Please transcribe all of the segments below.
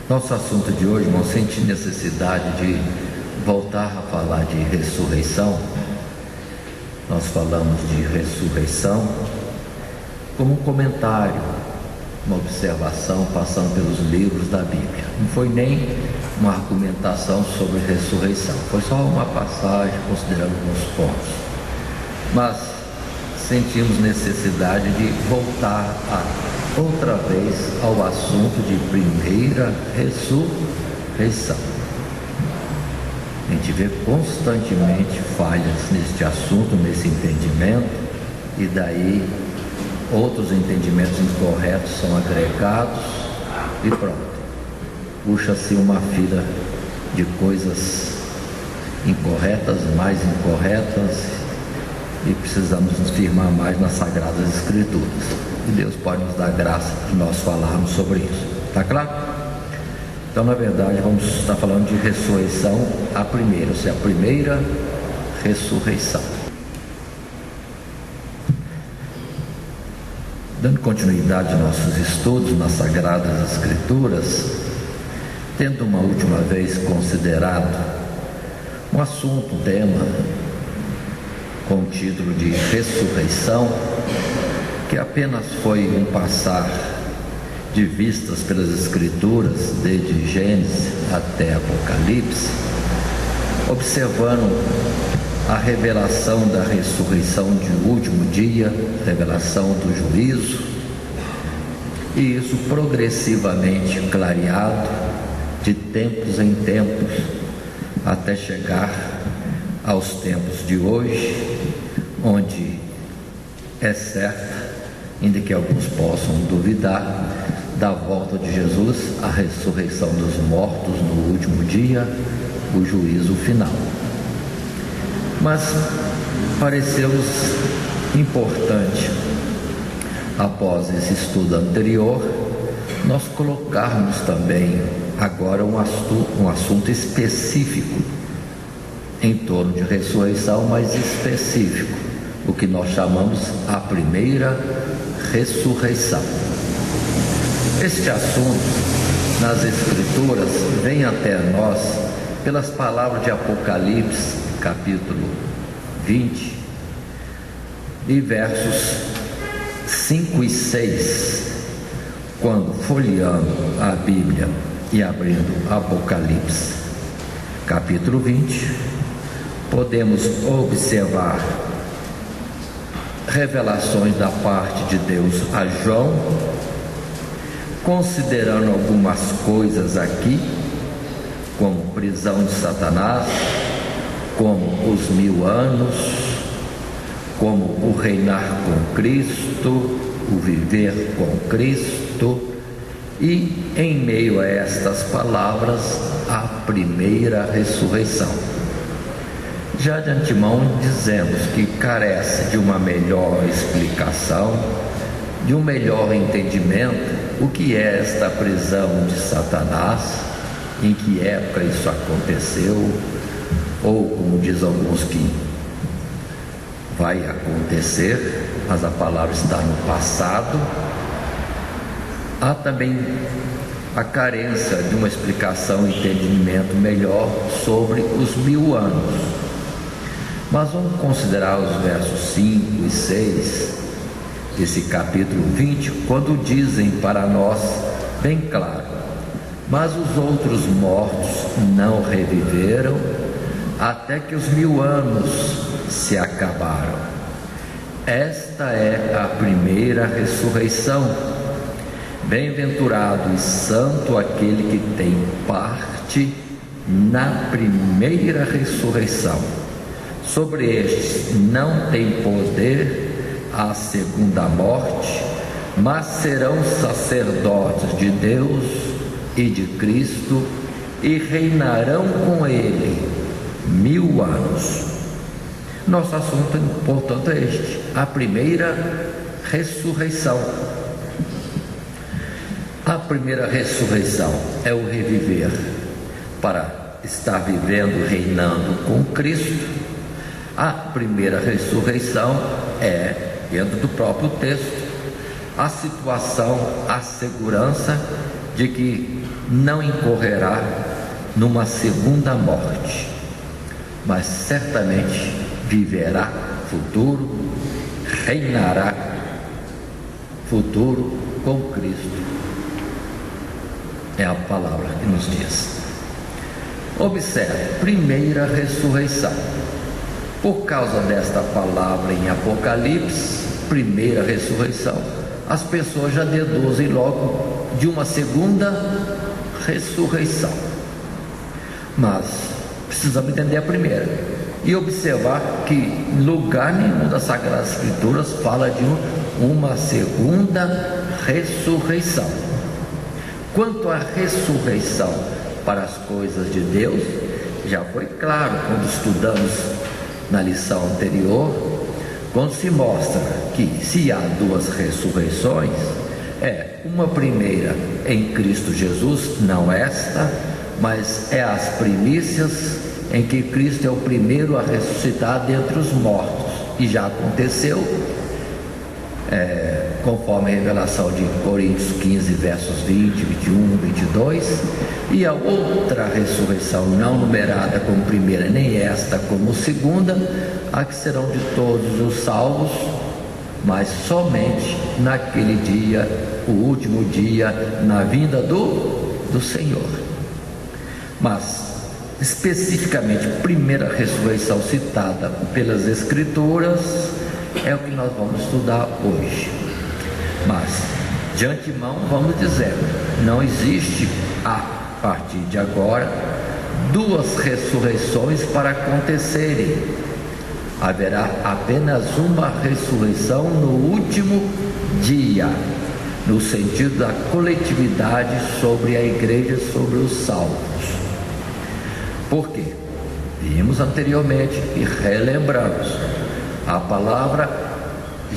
Nosso assunto de hoje, irmão, senti necessidade de voltar a falar de ressurreição. Nós falamos de ressurreição como um comentário, uma observação, passando pelos livros da Bíblia. Não foi nem uma argumentação sobre ressurreição, foi só uma passagem considerando alguns pontos. Mas sentimos necessidade de voltar outra vez ao assunto de primeira ressurreição. A gente vê constantemente falhas neste assunto, nesse entendimento, e daí outros entendimentos incorretos são agregados e pronto. Puxa-se uma fila de coisas incorretas, mais incorretas, e precisamos nos firmar mais nas Sagradas Escrituras. E Deus pode nos dar graça de nós falarmos sobre isso. Está claro? Então, na verdade, vamos estar falando de ressurreição, a primeira ressurreição. Dando continuidade aos nossos estudos nas Sagradas Escrituras, tendo uma última vez considerado um assunto, um tema com o título de ressurreição, que apenas foi um passar de vistas pelas Escrituras, desde Gênesis até Apocalipse, observando a revelação da ressurreição de último dia, revelação do juízo, e isso progressivamente clareado de tempos em tempos, até chegar aos tempos de hoje, onde é certo, ainda que alguns possam duvidar, da volta de Jesus, a ressurreição dos mortos no último dia, o juízo final. Mas pareceu-nos importante, após esse estudo anterior, nós colocarmos também agora um assunto específico em torno de ressurreição, mais específico, o que nós chamamos a primeira ressurreição. Este assunto nas Escrituras vem até nós pelas palavras de Apocalipse, capítulo 20, e versos 5 e 6, quando folheando a Bíblia e abrindo Apocalipse, capítulo 20, podemos observar revelações da parte de Deus a João, considerando algumas coisas aqui, como prisão de Satanás, como os 1000 anos, como o reinar com Cristo, o viver com Cristo, e em meio a estas palavras, a primeira ressurreição. Já de antemão dizemos que carece de uma melhor explicação, de um melhor entendimento, o que é esta prisão de Satanás, em que época isso aconteceu, ou como diz alguns que vai acontecer, mas a palavra está no passado. Há também a carência de uma explicação e entendimento melhor sobre os 1000 anos. Mas vamos considerar os versos 5 e 6 desse capítulo 20, quando dizem para nós bem claro: mas os outros mortos não reviveram até que os 1000 anos se acabaram. Esta é a primeira ressurreição. Bem-aventurado e santo aquele que tem parte na primeira ressurreição. Sobre estes não tem poder a segunda morte, mas serão sacerdotes de Deus e de Cristo, e reinarão com ele 1000 anos. Nosso assunto, portanto, é este: a primeira ressurreição. A primeira ressurreição é o reviver para estar vivendo, reinando com Cristo. A primeira ressurreição é, dentro do próprio texto, a situação, a segurança de que não incorrerá numa segunda morte, mas certamente viverá futuro, reinará futuro com Cristo. É a palavra que nos diz. Observe, primeira ressurreição. Por causa desta palavra em Apocalipse, primeira ressurreição, as pessoas já deduzem logo de uma segunda ressurreição. Mas precisamos entender a primeira e observar que lugar nenhum das Sagradas Escrituras fala de uma segunda ressurreição. Quanto à ressurreição para as coisas de Deus, já foi claro quando estudamos na lição anterior, quando se mostra que se há duas ressurreições, é uma primeira em Cristo Jesus, não esta, mas é as primícias em que Cristo é o primeiro a ressuscitar dentre os mortos, e já aconteceu, conforme a revelação de Coríntios 15, versos 20, 21, 22, e a outra ressurreição não numerada como primeira, nem esta como segunda, a que serão de todos os salvos, mas somente naquele dia, o último dia, na vinda do Senhor. Mas especificamente, primeira ressurreição citada pelas Escrituras é o que nós vamos estudar hoje. Mas de antemão vamos dizer, não existe a partir de agora duas ressurreições para acontecerem. Haverá apenas uma ressurreição no último dia, no sentido da coletividade sobre a igreja, sobre os salvos. Por quê? Vimos anteriormente e relembramos, a palavra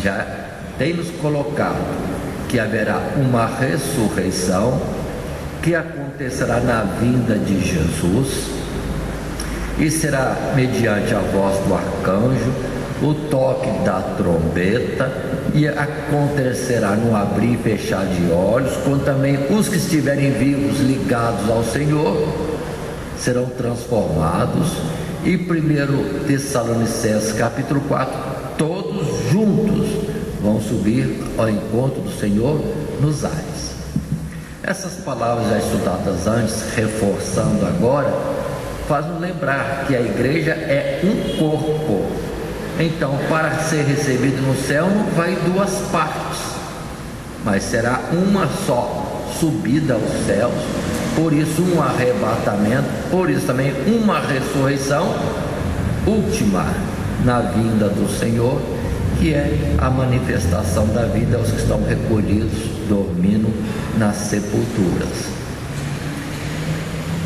já tem nos colocado que haverá uma ressurreição que acontecerá na vinda de Jesus, e será mediante a voz do arcanjo, o toque da trombeta, e acontecerá no abrir e fechar de olhos, quando também os que estiverem vivos ligados ao Senhor serão transformados. E 1 Tessalonicenses capítulo 4, todos juntos vão subir ao encontro do Senhor nos ares. Essas palavras já estudadas antes, reforçando agora, fazem lembrar que a igreja é um corpo. Então, para ser recebido no céu não vai duas partes, mas será uma só subida aos céus. Por isso um arrebatamento, por isso também uma ressurreição última na vinda do Senhor, que é a manifestação da vida aos que estão recolhidos, dormindo nas sepulturas.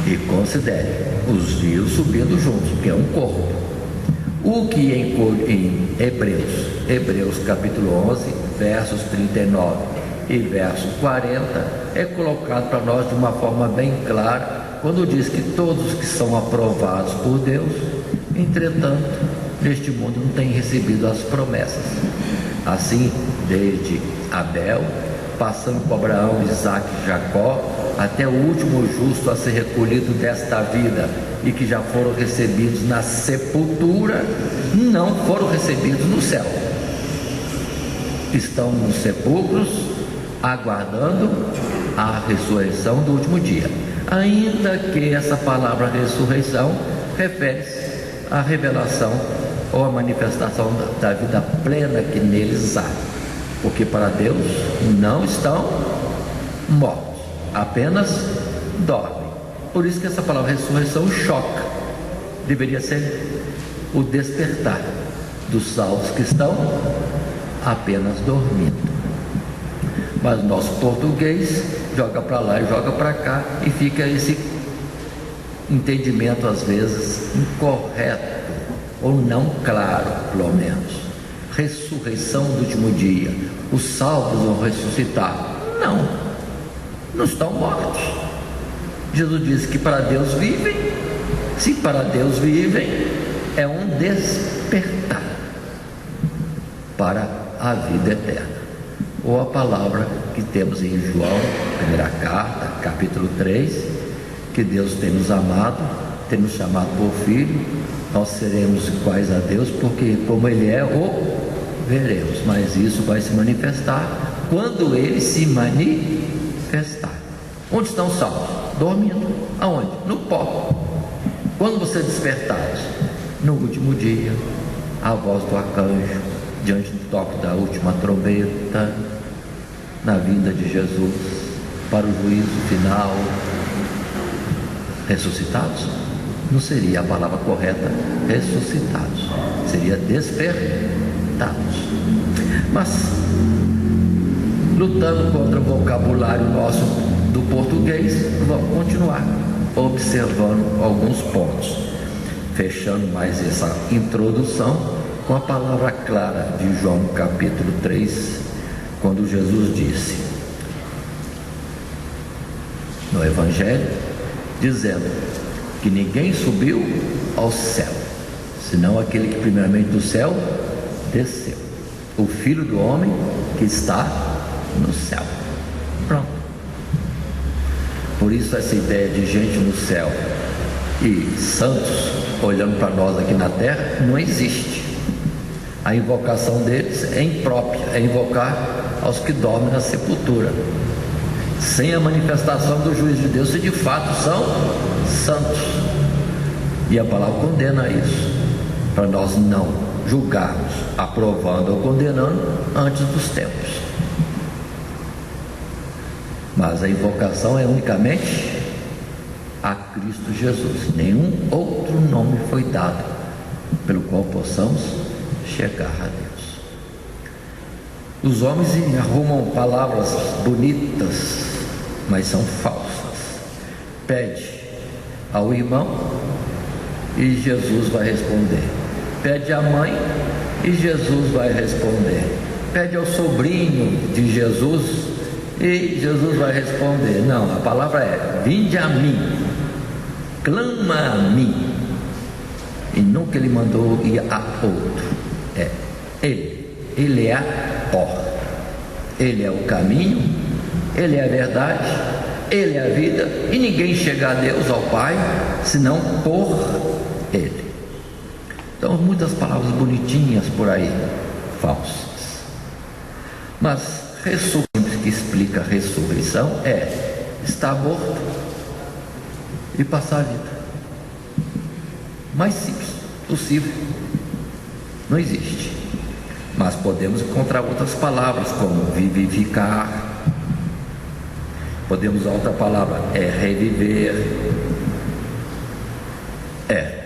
E considere os vivos subindo juntos, que é um corpo. O que em Hebreus capítulo 11, versos 39 e verso 40 é colocado para nós de uma forma bem clara, quando diz que todos que são aprovados por Deus, entretanto, neste mundo não têm recebido as promessas. Assim, desde Abel, passando por Abraão, Isaque e Jacó, até o último justo a ser recolhido desta vida e que já foram recebidos na sepultura, não foram recebidos no céu. Estão nos sepulcros, aguardando a ressurreição do último dia, ainda que essa palavra ressurreição refere-se à revelação ou à manifestação da vida plena que neles há, porque para Deus não estão mortos, apenas dormem. Por isso que essa palavra ressurreição choca. Deveria ser o despertar dos salvos que estão apenas dormindo. Mas o nosso português joga para lá e joga para cá, e fica esse entendimento às vezes incorreto ou não claro, pelo menos. Ressurreição do último dia, os salvos vão ressuscitar. Não estão mortos. Jesus disse que para Deus vivem. Se para Deus vivem, é um despertar para a vida eterna. ou a palavra que temos em João, primeira carta, capítulo 3, que Deus tem nos amado, tem nos chamado por filho, nós seremos iguais a Deus, porque como Ele é, o veremos, mas isso vai se manifestar quando Ele se manifestar. Onde estão os salvos? Dormindo. Aonde? No pó. Quando você despertar, no último dia, a voz do arcanjo, diante do toque da última trombeta, na vinda de Jesus, para o juízo final, ressuscitados? Não seria a palavra correta ressuscitados, seria despertados. Mas, lutando contra o vocabulário nosso do português, vamos continuar observando alguns pontos, fechando mais essa introdução com a palavra clara de João capítulo 3, quando Jesus disse no Evangelho, dizendo que ninguém subiu ao céu, senão aquele que primeiramente do céu desceu, o Filho do Homem que está no céu. Pronto. Por isso essa ideia de gente no céu e santos olhando para nós aqui na terra não existe. A invocação deles é imprópria, é invocar aos que dormem na sepultura, sem a manifestação do juízo de Deus, se de fato são santos. E a palavra condena isso, para nós não julgarmos, aprovando ou condenando antes dos tempos. Mas a invocação é unicamente a Cristo Jesus. Nenhum outro nome foi dado pelo qual possamos chegar a Deus. Os homens arrumam palavras bonitas, mas são falsas. Pede ao irmão e Jesus vai responder. Pede à mãe e Jesus vai responder. Pede ao sobrinho de Jesus e Jesus vai responder. Não, a palavra é: vinde a mim, clama a mim. E nunca Ele mandou ir a outro. É Ele é a porta, Ele é o caminho, Ele é a verdade, Ele é a vida, e ninguém chega a Deus, ao Pai, senão por Ele. Então, muitas palavras bonitinhas por aí, falsas. Mas ressurreição, que explica a ressurreição, é estar morto e passar a vida. Mais simples possível. Não existe. Mas podemos encontrar outras palavras, como vivificar. Podemos usar outra palavra, é reviver, é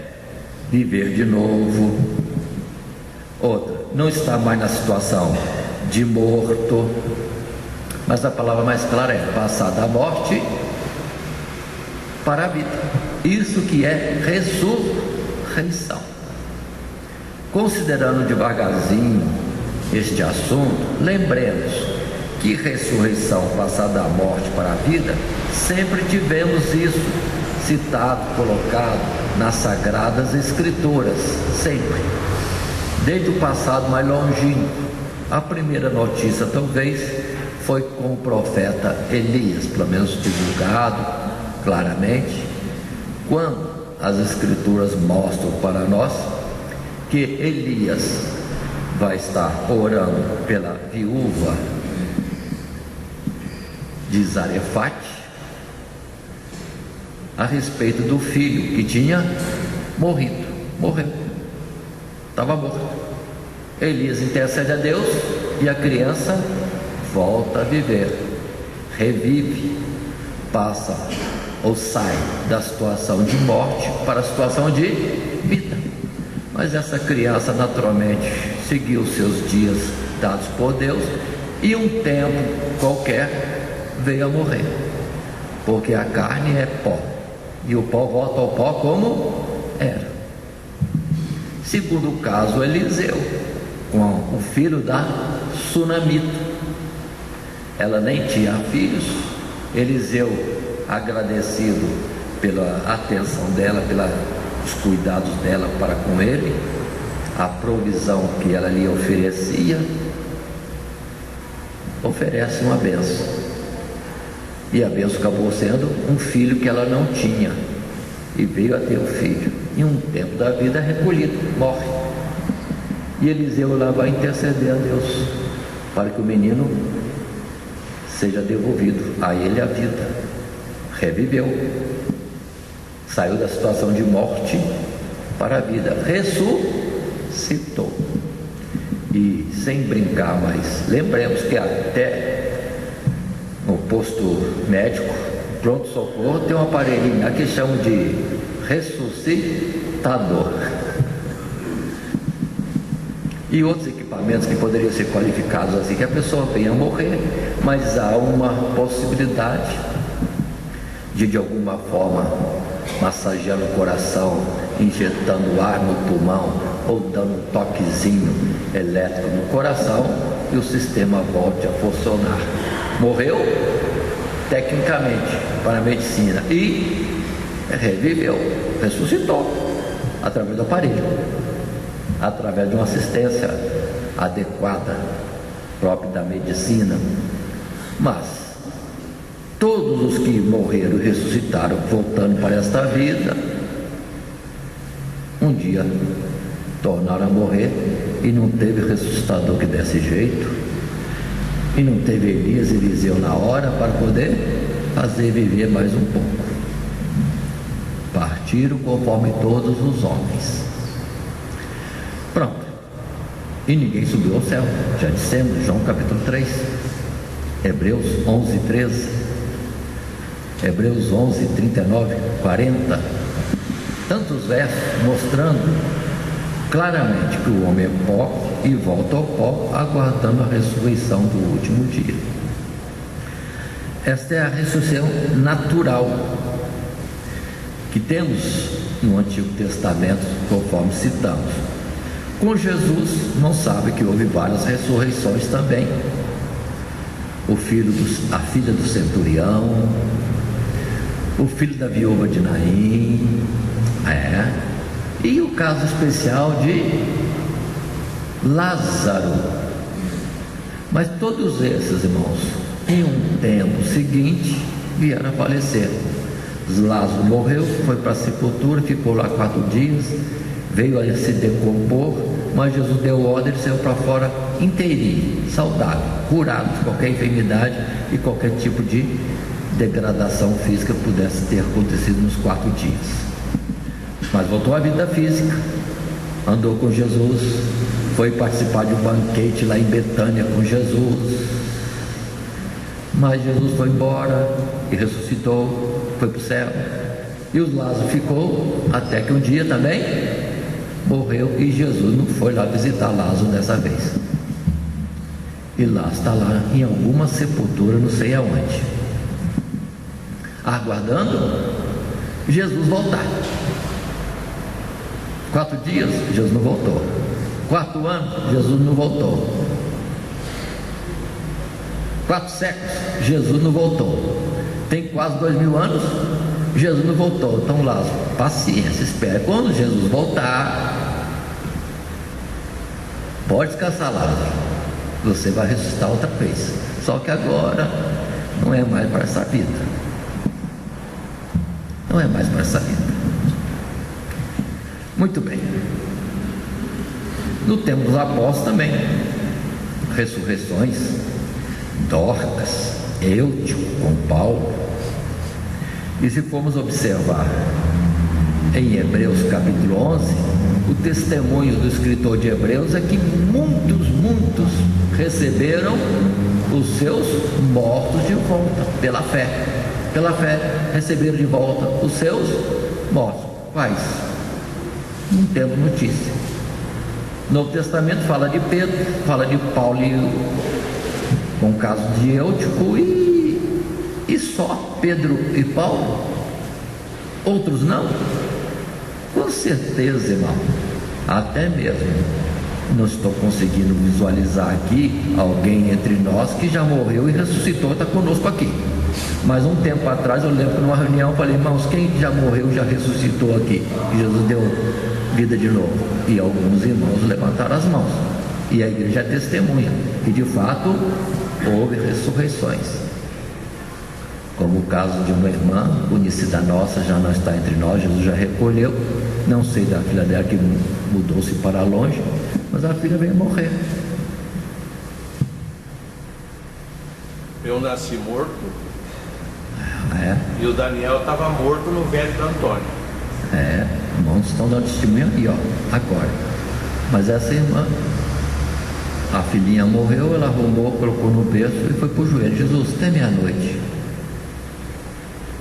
viver de novo. Outra, não estar mais na situação de morto, mas a palavra mais clara é passar da morte para a vida. Isso que é ressurreição. Considerando devagarzinho este assunto, lembremos que ressurreição, passar da morte para a vida, sempre tivemos isso citado, colocado nas Sagradas Escrituras, sempre, desde o passado mais longínquo. A primeira notícia talvez foi com o profeta Elias, pelo menos divulgado claramente, quando as Escrituras mostram para nós que Elias vai estar orando pela viúva de Zarefate a respeito do filho que tinha morreu, estava morto. Elias intercede a Deus e a criança volta a viver, revive, passa ou sai da situação de morte para a situação de vida. Mas essa criança naturalmente seguiu seus dias dados por Deus e um tempo qualquer veio a morrer, porque a carne é pó e o pó volta ao pó como era. Segundo o caso Eliseu, com o filho da Sunamita, ela nem tinha filhos. Eliseu, agradecido pela atenção dela, pelos cuidados dela para com ele, a provisão que ela lhe oferecia, oferece uma bênção. E a bênção acabou sendo um filho que ela não tinha, e veio a ter o filho. Em um tempo da vida é recolhido, morre. E Eliseu lá vai interceder a Deus para que o menino seja devolvido a ele a vida. Reviveu, saiu da situação de morte para a vida, ressuscitou. E sem brincar mais, lembremos que até no posto médico, pronto-socorro, tem um aparelhinho lá que chamam de ressuscitador. E outros equipamentos que poderiam ser qualificados assim, que a pessoa venha a morrer, mas há uma possibilidade de alguma forma, massageando o coração, injetando ar no pulmão, ou dando um toquezinho elétrico no coração, e o sistema volte a funcionar. Morreu, tecnicamente, para a medicina, e reviveu, ressuscitou, através do aparelho, através de uma assistência adequada, própria da medicina. Mas todos os que morreram e ressuscitaram, voltando para esta vida, um dia tornaram a morrer, e não teve ressuscitador que desse jeito, e não teve Elias e Eliseu na hora para poder fazer viver mais um pouco. Partiram conforme todos os homens. Pronto. E ninguém subiu ao céu, já dissemos, João capítulo 3, Hebreus 11, 13, Hebreus 11, 39, 40, tantos versos mostrando claramente que o homem é pó e volta ao pó, aguardando a ressurreição do último dia. Esta é a ressurreição natural que temos no Antigo Testamento, conforme citamos. Com Jesus, não sabe que houve várias ressurreições também. A filha do centurião, o filho da viúva de Naim, e o caso especial de Lázaro. Mas todos esses, irmãos, em um tempo seguinte, vieram a falecer. Lázaro morreu, foi para a sepultura, ficou lá 4 dias, veio a se decompor, mas Jesus deu ordem, ele saiu para fora inteirinho, saudável, curado de qualquer enfermidade e qualquer tipo de degradação física pudesse ter acontecido nos 4 dias. Mas voltou à vida física, andou com Jesus, foi participar de um banquete lá em Betânia com Jesus, mas Jesus foi embora e ressuscitou, foi para o céu, e o Lázaro ficou até que um dia também morreu, e Jesus não foi lá visitar Lázaro dessa vez, e Lázaro está lá em alguma sepultura, não sei aonde, aguardando Jesus voltar. 4 dias, Jesus não voltou. 4 anos, Jesus não voltou. 4 séculos, Jesus não voltou. Tem quase 2000 anos, Jesus não voltou. Então, Lázaro, paciência, espera. Quando Jesus voltar, pode descansar, Lázaro, você vai ressuscitar outra vez. Só que agora não é mais para essa vida. Não é mais para essa vida. Muito bem. No tempo dos apóstolos também, ressurreições, Dorcas, Eutico com Paulo. E se formos observar em Hebreus capítulo 11, o testemunho do escritor de Hebreus é que muitos receberam os seus mortos de volta pela fé. Pela fé receberam de volta os seus mortos. Quais? Não temos notícia. O Novo Testamento fala de Pedro, fala de Paulo, com o caso de Eutico, e só Pedro e Paulo. Outros não. Com certeza, irmão, até mesmo não estou conseguindo visualizar aqui alguém entre nós que já morreu e ressuscitou, está conosco aqui. Mas um tempo atrás eu lembro que numa reunião eu falei, irmãos, quem já morreu já ressuscitou aqui? E Jesus deu vida de novo. E alguns irmãos levantaram as mãos. E a igreja é testemunha que de fato houve ressurreições. Como o caso de uma irmã, conhecida nossa, já não está entre nós, Jesus já recolheu. Não sei da filha dela que mudou-se para longe, mas a filha veio morrer. Eu nasci morto. É. E o Daniel estava morto no velho do Antônio. Irmãos estão dando testemunho aí, agora. Mas essa irmã, a filhinha morreu, ela arrumou, colocou no berço e foi para o joelho. Jesus, até meia-noite.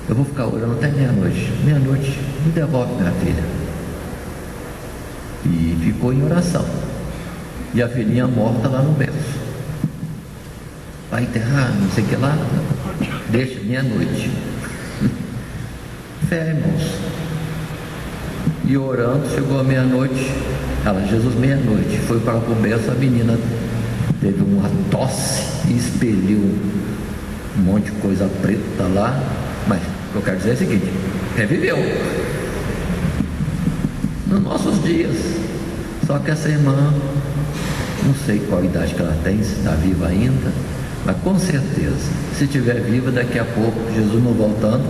Eu vou ficar orando até meia-noite. Meia-noite, me devolve minha filha. E ficou em oração. E a filhinha morta lá no berço. Vai enterrar, não sei o que lá. Deixa, meia-noite. Fé, irmãos. E orando, chegou a meia-noite. Ela, Jesus, meia-noite. Foi para o berço, a menina teve uma tosse e expeliu um monte de coisa preta lá. Mas o que eu quero dizer é o seguinte: reviveu. Nos nossos dias. Só que essa irmã, não sei qual idade que ela tem, se está viva ainda, mas com certeza, se estiver viva, daqui a pouco, Jesus não voltando,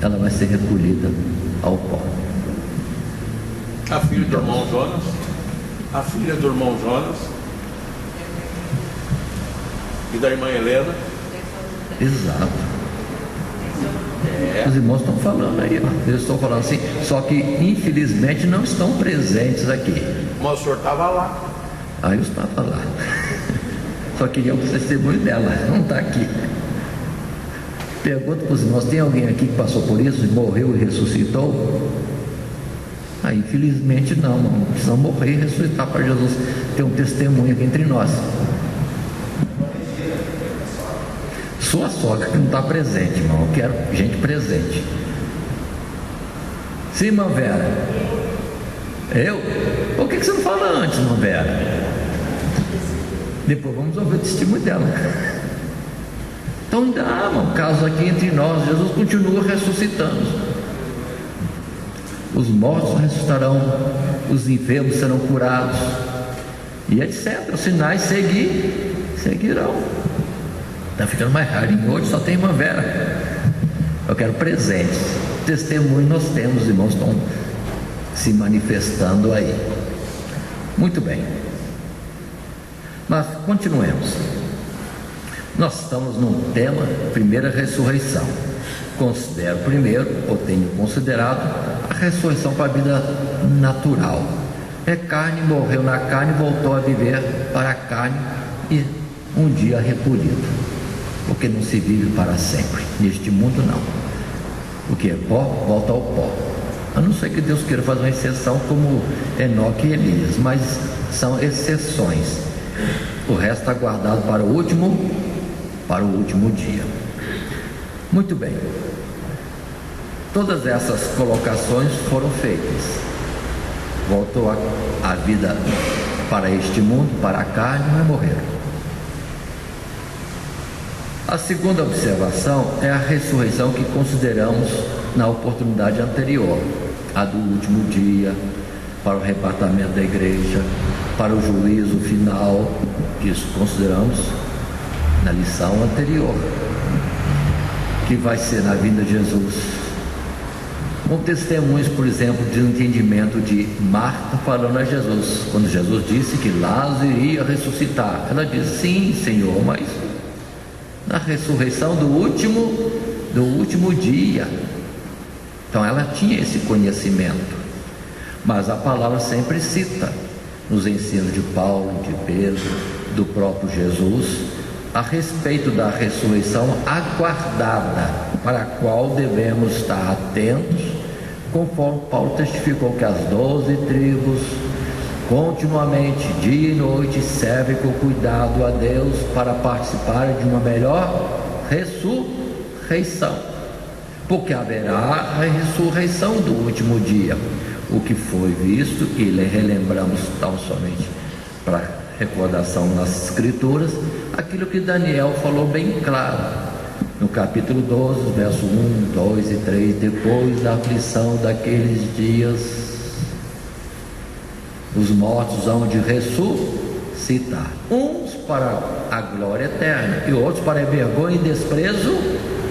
ela vai ser recolhida ao pó. A filha do irmão Jonas, a filha do irmão Jonas e da irmã Helena. Exato. Os irmãos estão falando aí, eles estão falando assim, só que infelizmente não estão presentes aqui. Mas o senhor estava lá. Aí eu estava lá. Só queria o testemunho dela, não está aqui. Pergunta para os irmãos: tem alguém aqui que passou por isso, morreu e ressuscitou? Aí, infelizmente não, precisamos morrer e ressuscitar para Jesus ter um testemunho aqui entre nós. Sua sogra que não está presente, irmão. Eu quero gente presente. Sim, irmã Vera. Eu? Por que você não fala antes, irmã Vera? Depois vamos ouvir o testemunho dela. Então dá, irmão, caso aqui entre nós, Jesus continua ressuscitando. Os mortos ressuscitarão, os enfermos serão curados, e etc. Os sinais seguirão. Está ficando mais raro, e hoje só tem uma Vera. Eu quero presentes. Testemunho nós temos, os irmãos estão se manifestando aí. Muito bem. Mas continuemos. Nós estamos num tema, primeira ressurreição. Considero primeiro, ou tenho considerado, a ressurreição para a vida natural. É carne, morreu na carne, voltou a viver para a carne e um dia recolhido. Porque não se vive para sempre, neste mundo não. O que é pó, volta ao pó. A não ser que Deus queira fazer uma exceção como Enoque e Elias, mas são exceções. O resto está guardado para o último dia. Muito bem. Todas essas colocações foram feitas. Voltou a vida para este mundo, para a carne, mas morreram. A segunda observação é a ressurreição que consideramos na oportunidade anterior, a do último dia, para o arrebatamento da igreja, para o juízo final, que isso consideramos na lição anterior, que vai ser na vinda de Jesus. Com testemunhos, por exemplo, de entendimento de Marta falando a Jesus, quando Jesus disse que Lázaro iria ressuscitar. Ela disse: sim, Senhor, mas na ressurreição do último dia. Então ela tinha esse conhecimento, mas a palavra sempre cita nos ensinos de Paulo, de Pedro, do próprio Jesus, a respeito da ressurreição aguardada, para a qual devemos estar atentos, conforme Paulo testificou que as 12 tribos continuamente, dia e noite, servem com cuidado a Deus para participarem de uma melhor ressurreição, porque haverá a ressurreição do último dia. O que foi visto, e relembramos tão somente para recordação nas escrituras, aquilo que Daniel falou bem claro no capítulo 12, verso 1, 2 e 3: depois da aflição daqueles dias, os mortos hão de ressuscitar, ressuscitar, uns para a glória eterna e outros para a vergonha e desprezo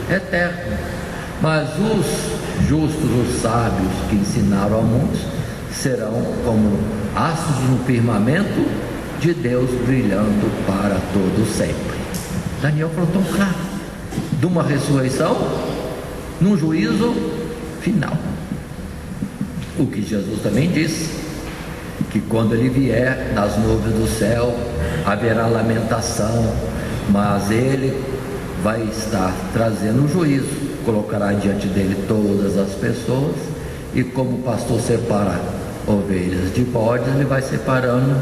eterno. Mas os justos, os sábios que ensinaram ao mundo, serão como astros no firmamento de Deus, brilhando para todo sempre. Daniel falou tão claro de uma ressurreição num juízo final. O que Jesus também disse, que quando ele vier nas nuvens do céu haverá lamentação, mas ele vai estar trazendo o juízo, colocará diante dele todas as pessoas, e como o pastor separa ovelhas de bodes, ele vai separando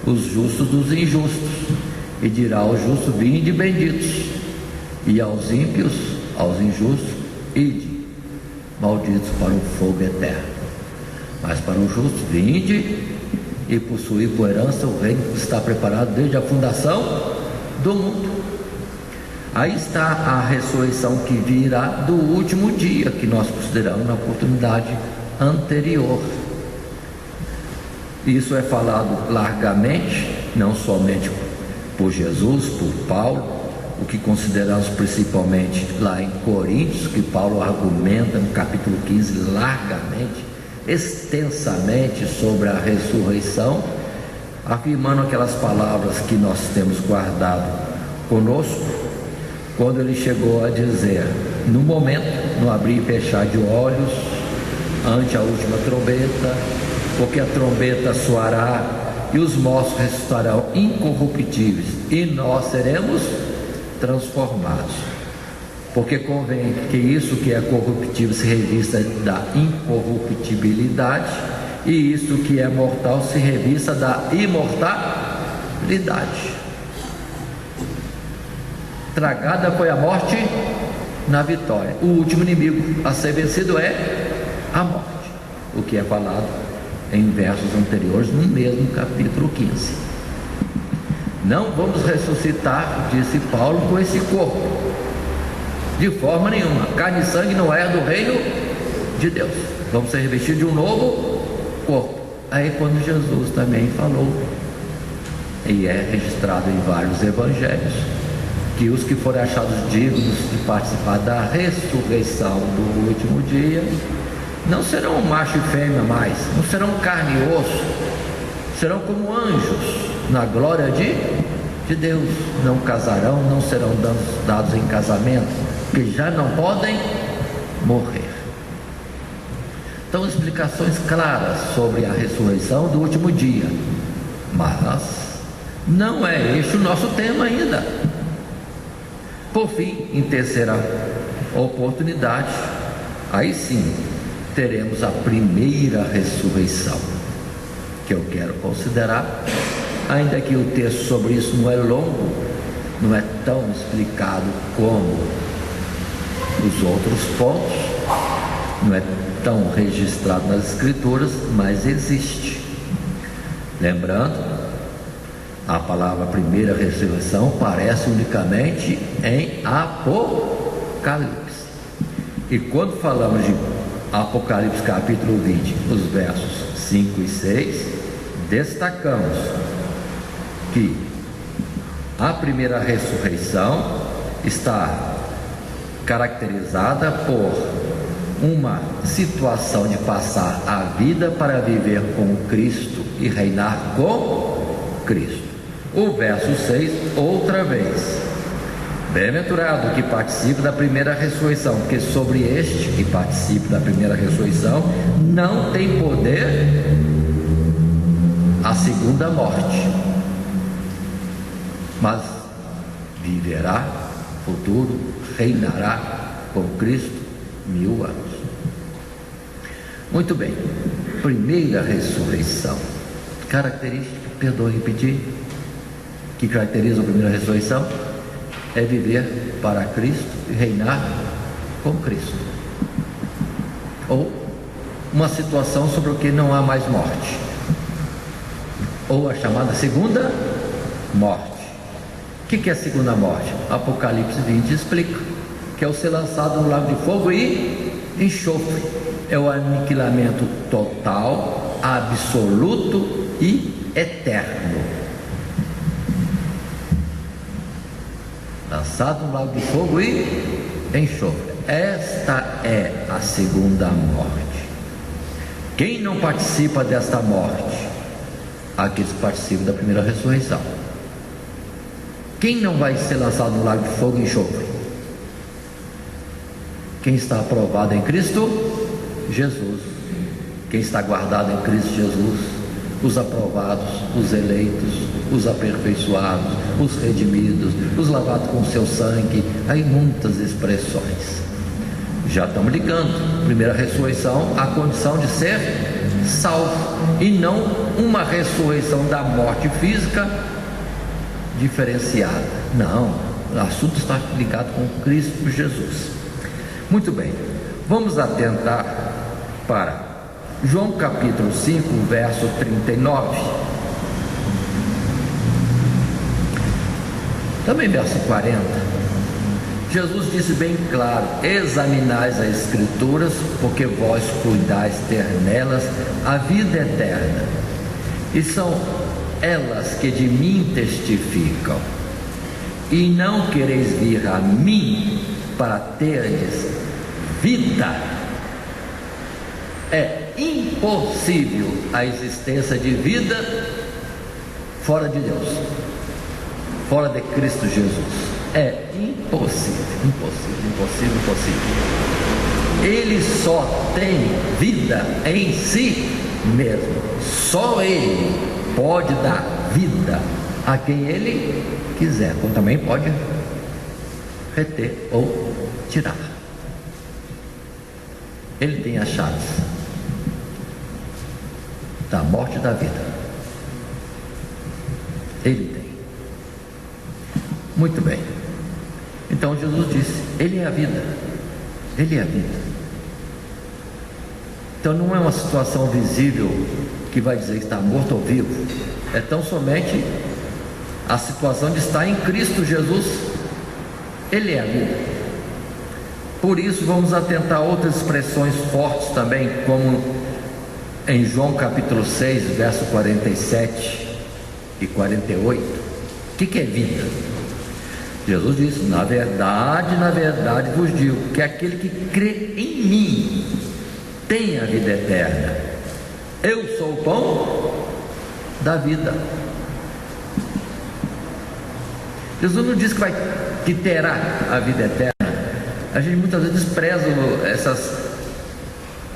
os justos dos injustos, e dirá aos justos: vinde benditos, e aos ímpios, aos injustos: ide malditos para o fogo eterno. Mas para os justos: vinde e possuir por herança o reino que está preparado desde a fundação do mundo. Aí está a ressurreição que virá do último dia, que nós consideramos na oportunidade anterior. Isso é falado largamente, não somente por Jesus, por Paulo, o que consideramos principalmente lá em Coríntios, que Paulo argumenta no capítulo 15 largamente, extensamente sobre a ressurreição, afirmando aquelas palavras que nós temos guardado conosco, quando ele chegou a dizer: no momento, no abrir e fechar de olhos, ante a última trombeta, porque a trombeta soará e os mortos ressuscitarão incorruptíveis, e nós seremos transformados. Porque convém que isso que é corruptível se revista da incorruptibilidade, e isso que é mortal se revista da imortalidade. Tragada foi a morte na vitória. O último inimigo a ser vencido é a morte, o que é falado em versos anteriores no mesmo capítulo 15. Não vamos ressuscitar, disse Paulo, com esse corpo, de forma nenhuma. Carne e sangue não é do reino de Deus. Vamos ser revestidos de um novo corpo. Aí quando Jesus também falou, e é registrado em vários evangelhos, que os que forem achados dignos de participar da ressurreição do último dia não serão macho e fêmea mais, não serão carne e osso, serão como anjos na glória de Deus. Não casarão, não serão dados em casamento, que já não podem morrer. Então, explicações claras sobre a ressurreição do último dia, mas não é este o nosso tema ainda. Por fim, em terceira oportunidade, aí sim teremos a primeira ressurreição, que eu quero considerar, ainda que o texto sobre isso não é longo, não é tão explicado como os outros pontos, não é tão registrado nas escrituras, mas existe. Lembrando, a palavra primeira ressurreição aparece unicamente em Apocalipse. E quando falamos de Apocalipse capítulo 20, os versos 5 e 6, destacamos que a primeira ressurreição está caracterizada por uma situação de passar a vida para viver com Cristo e reinar com Cristo. O verso 6, outra vez: bem-aventurado que participe da primeira ressurreição, porque sobre este que participe da primeira ressurreição não tem poder a segunda morte, mas viverá futuro, reinará com Cristo 1000 anos. Muito bem, primeira ressurreição, característica, perdoe repetir, que caracteriza a primeira ressurreição é viver para Cristo e reinar com Cristo, ou uma situação sobre o que não há mais morte, ou a chamada segunda morte. O que é a segunda morte? Apocalipse 20 explica que é o ser lançado no lago de fogo e enxofre, é o aniquilamento total, absoluto e eterno. lançado no lago de fogo e enxofre. Esta é a segunda morte. Quem não participa desta morte? Aqueles que participam da primeira ressurreição. Quem não vai ser lançado no lago de fogo e enxofre? Quem está aprovado em Cristo Jesus. Quem está guardado em Cristo Jesus. Os aprovados, os eleitos, os aperfeiçoados, os redimidos, os lavados com seu sangue. Aí muitas expressões. Já estamos ligando, primeira ressurreição, a condição de ser salvo, e não uma ressurreição da morte física diferenciada. Não, o assunto está ligado com Cristo Jesus. Muito bem, vamos atentar para João capítulo 5, verso 39, também verso 40. Jesus disse bem claro: examinais as Escrituras, porque vós cuidais ter nelas a vida eterna, e são elas que de mim testificam, e não quereis vir a mim para terdes vida. É impossível a existência de vida fora de Deus, fora de Cristo Jesus. É impossível, impossível, impossível, impossível. Ele só tem vida em si mesmo. Só Ele pode dar vida a quem Ele quiser, como também pode reter ou tirar. Ele tem as chaves da morte e da vida. Ele tem. Muito bem. Então Jesus disse: Ele é a vida. Ele é a vida. Então não é uma situação visível que vai dizer que está morto ou vivo. É tão somente a situação de estar em Cristo Jesus. Ele é a vida. Por isso vamos atentar a outras expressões fortes também, como em João capítulo 6, verso 47 e 48. O que é vida? Jesus disse: na verdade vos digo que aquele que crê em mim tem a vida eterna. Eu sou o pão da vida. Jesus não disse que terá a vida eterna. A gente muitas vezes despreza essas,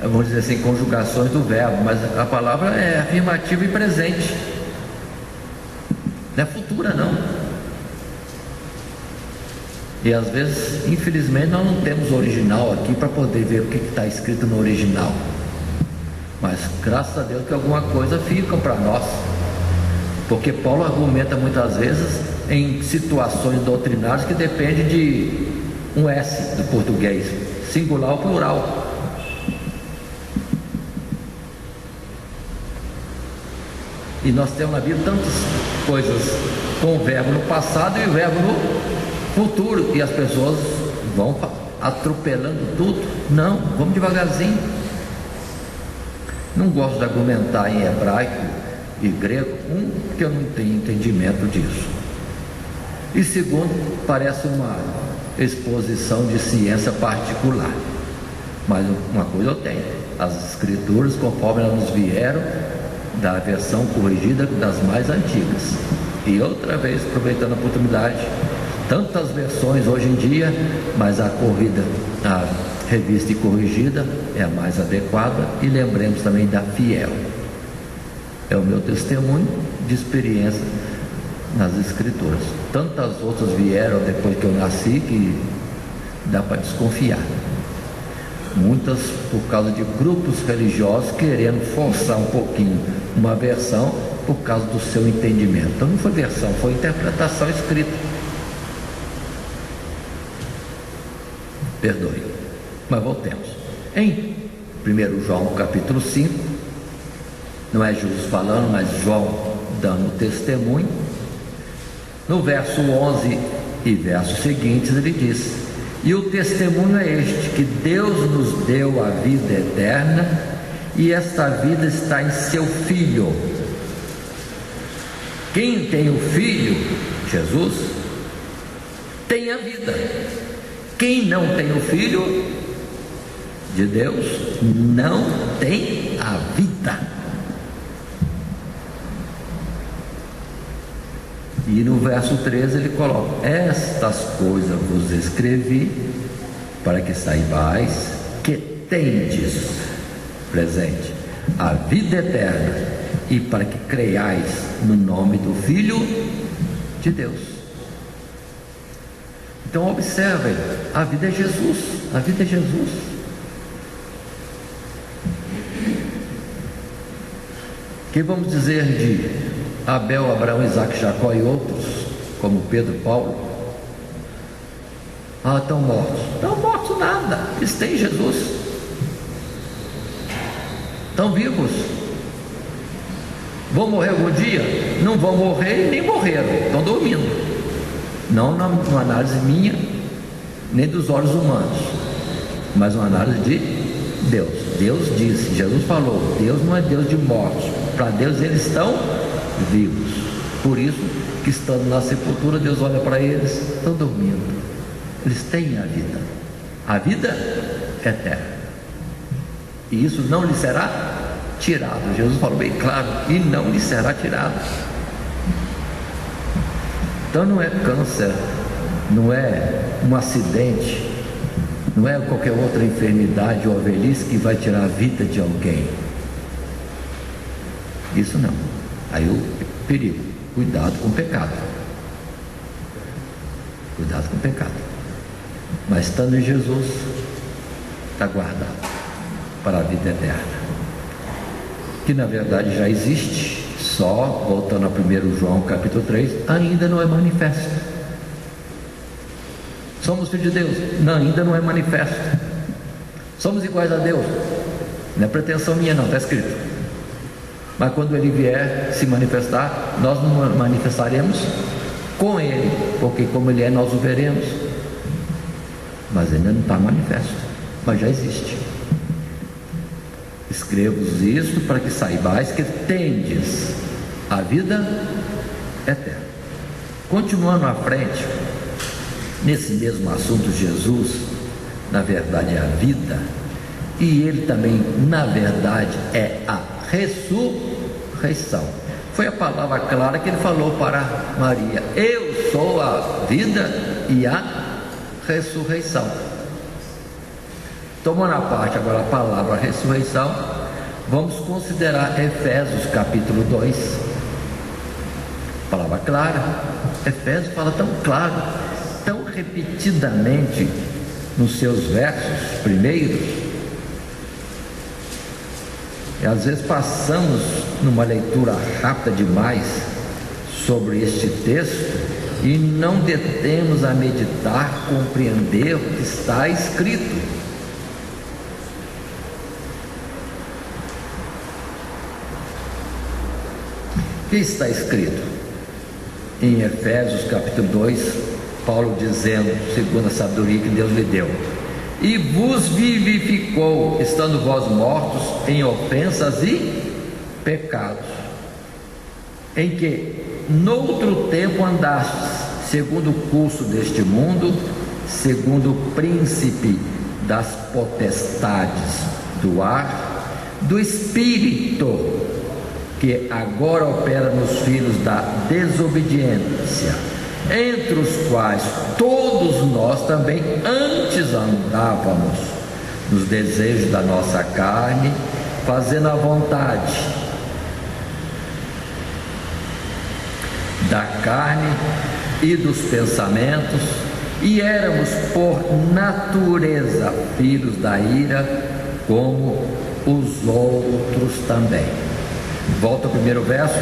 vamos dizer assim, conjugações do verbo, mas a palavra é afirmativa e presente, não é futura não. E às vezes, infelizmente, nós não temos o original aqui para poder ver o que está escrito no original. Mas graças a Deus que alguma coisa fica para nós. Porque Paulo argumenta muitas vezes em situações doutrinárias que dependem de um S do português, singular ou plural. E nós temos na Bíblia tantas coisas com o verbo no passado e o verbo no futuro, e as pessoas vão atropelando tudo. Não, vamos devagarzinho. Não gosto de argumentar em hebraico e grego, porque eu não tenho entendimento disso, e segundo, parece uma exposição de ciência particular. Mas uma coisa eu tenho: as Escrituras, conforme elas nos vieram da versão corrigida das mais antigas. E outra vez, aproveitando a oportunidade, tantas versões hoje em dia, mas a revista e corrigida é a mais adequada. E lembremos também da Fiel. É o meu testemunho de experiência nas Escrituras. Tantas outras vieram depois que eu nasci que dá para desconfiar. Muitas por causa de grupos religiosos querendo forçar um pouquinho uma versão por causa do seu entendimento. Então não foi versão, foi interpretação escrita. Perdoe, mas voltemos. Em 1 João capítulo 5, não é Jesus falando, mas João dando testemunho. No verso 11 e versos seguintes ele diz: e o testemunho é este, que Deus nos deu a vida eterna, e esta vida está em seu Filho. Quem tem o Filho, Jesus, tem a vida. Quem não tem o Filho de Deus não tem a vida. E no verso 13 ele coloca: estas coisas vos escrevi para que saibais que tendes, presente, a vida eterna, e para que creiais no nome do Filho de Deus. Então observem, a vida é Jesus, a vida é Jesus. O que vamos dizer de Abel, Abraão, Isaac, Jacó e outros, como Pedro, Paulo? Ah, estão mortos. Estão mortos nada, eles têm Jesus. Estão vivos. Vão morrer algum dia? Não vão morrer, nem morreram, estão dormindo. Não numa análise minha, nem dos olhos humanos, mas uma análise de Deus. Deus disse, Jesus falou, Deus não é Deus de mortos. Para Deus eles estão vivos. Por isso que estando na sepultura, Deus olha para eles, estão dormindo. Eles têm a vida. A vida é eterna. E isso não lhe será tirado. Jesus falou bem claro, e não lhe será tirado. Então não é câncer, não é um acidente, não é qualquer outra enfermidade ou velhice que vai tirar a vida de alguém. Isso não. Aí o perigo, cuidado com o pecado. Cuidado com o pecado. Mas estando em Jesus, está guardado para a vida eterna, que na verdade já existe, só, voltando a 1 João capítulo 3, ainda não é manifesto. Somos filhos de Deus? Não, ainda não é manifesto. Somos iguais a Deus? Não é pretensão minha não, está escrito. Mas quando Ele vier se manifestar, nós nos manifestaremos com Ele, porque como Ele é, nós o veremos. Mas ainda não está manifesto, mas já existe. Escrevo-vos isto para que saibais que tendes a vida eterna. Continuando à frente, nesse mesmo assunto, Jesus, na verdade, é a vida, e Ele também, na verdade, é a ressurreição. Foi a palavra clara que Ele falou para Maria: eu sou a vida e a ressurreição. Tomando a parte agora a palavra ressurreição, vamos considerar Efésios capítulo 2. Palavra clara. Efésios fala tão claro, tão repetidamente nos seus versos primeiros, e às vezes passamos numa leitura rápida demais sobre este texto e não detemos a meditar, compreender o que está escrito. O que está escrito em Efésios capítulo 2, Paulo dizendo, segundo a sabedoria que Deus lhe deu: e vos vivificou, estando vós mortos em ofensas e pecados, em que noutro tempo andastes, segundo o curso deste mundo, segundo o príncipe das potestades do ar, do espírito que agora opera nos filhos da desobediência, entre os quais todos nós também antes andávamos nos desejos da nossa carne, fazendo a vontade da carne e dos pensamentos, e éramos por natureza filhos da ira, como os outros também. Volta ao primeiro verso,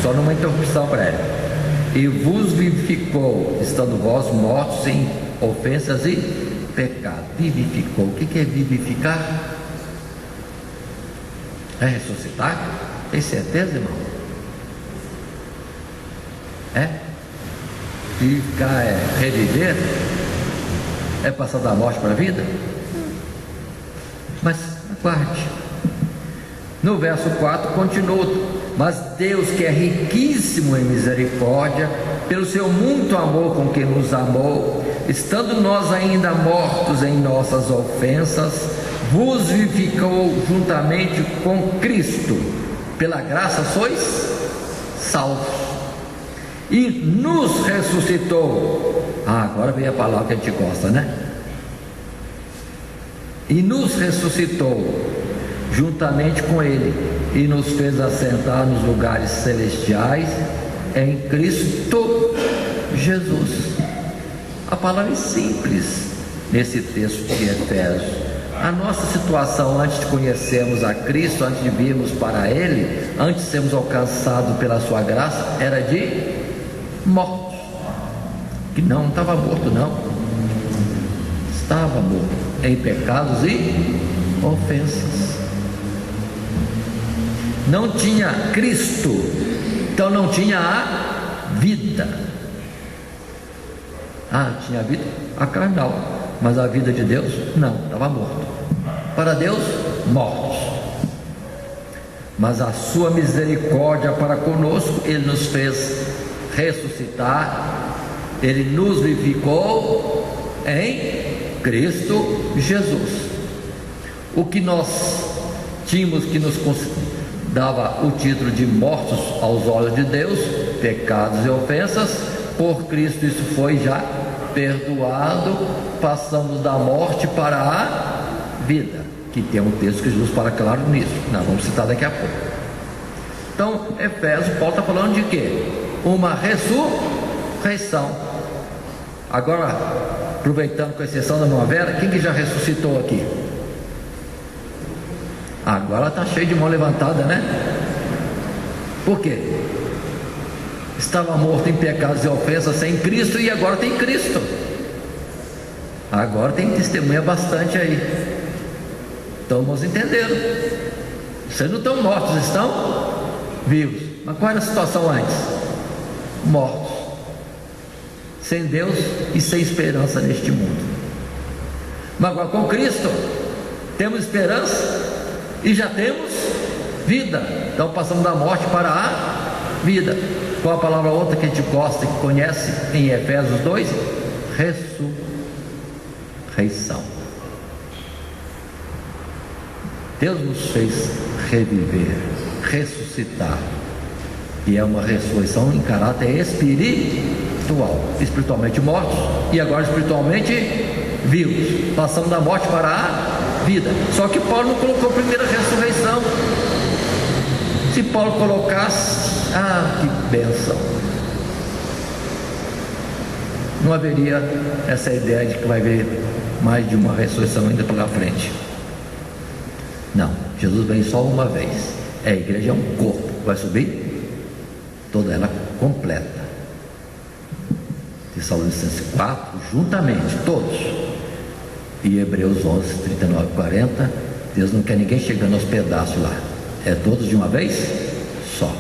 só numa interrupção breve. E vos vivificou, estando vós mortos em ofensas e pecado. Vivificou. O que é vivificar? É ressuscitar? Tem certeza, irmão? É? Vivificar é reviver? É passar da morte para a vida? Mas aguarde. No verso 4 continua: mas Deus, que é riquíssimo em misericórdia, pelo seu muito amor com que nos amou, estando nós ainda mortos em nossas ofensas, vos vivificou juntamente com Cristo. Pela graça sois salvos. E nos ressuscitou. Agora vem a palavra que a gente gosta, né? E nos ressuscitou juntamente com Ele, e nos fez assentar nos lugares celestiais em Cristo Jesus. A palavra é simples nesse texto de Efésios. A nossa situação antes de conhecermos a Cristo, antes de virmos para Ele, antes de sermos alcançados pela sua graça, era de mortos. Que não estava morto, não. Estava morto em pecados e ofensas. Não tinha Cristo, então não tinha a vida. Tinha a vida, a carnal, mas a vida de Deus não, estava morto. Para Deus, mortos. Mas a sua misericórdia para conosco, Ele nos fez ressuscitar, Ele nos vivificou em Cristo Jesus. O que nós tínhamos, que nos dava o título de mortos aos olhos de Deus, pecados e ofensas, por Cristo isso foi já perdoado, passamos da morte para a vida, que tem um texto que Jesus fala claro nisso, nós vamos citar daqui a pouco. Então, Efésios, Paulo está falando de quê? Uma ressurreição. Agora, aproveitando com a exceção da Nova Era, quem que já ressuscitou aqui? Agora está cheio de mão levantada, né? Por quê? Estava morto em pecados e ofensas sem Cristo, e agora tem Cristo. Agora tem testemunha bastante aí. Então vamos entender. Vocês não estão mortos, estão vivos. Mas qual era a situação antes? Mortos, sem Deus e sem esperança neste mundo. Mas agora com Cristo temos esperança e já temos vida. Então passamos da morte para a vida. Qual a palavra outra que a gente gosta, que conhece em Efésios 2? Ressurreição. Deus nos fez reviver, ressuscitar, e é uma ressurreição em caráter espiritual. Espiritualmente mortos e agora espiritualmente vivos. Passamos da morte para a vida. Só que Paulo não colocou a primeira ressurreição. Se Paulo colocasse, que bênção, não haveria essa ideia de que vai haver mais de uma ressurreição ainda pela frente. Não, Jesus vem só uma vez. A igreja é um corpo, vai subir toda ela completa. Tessalonicenses 4, juntamente, todos. E Hebreus 11, 39, 40, Deus não quer ninguém chegando aos pedaços lá. É todos de uma vez só.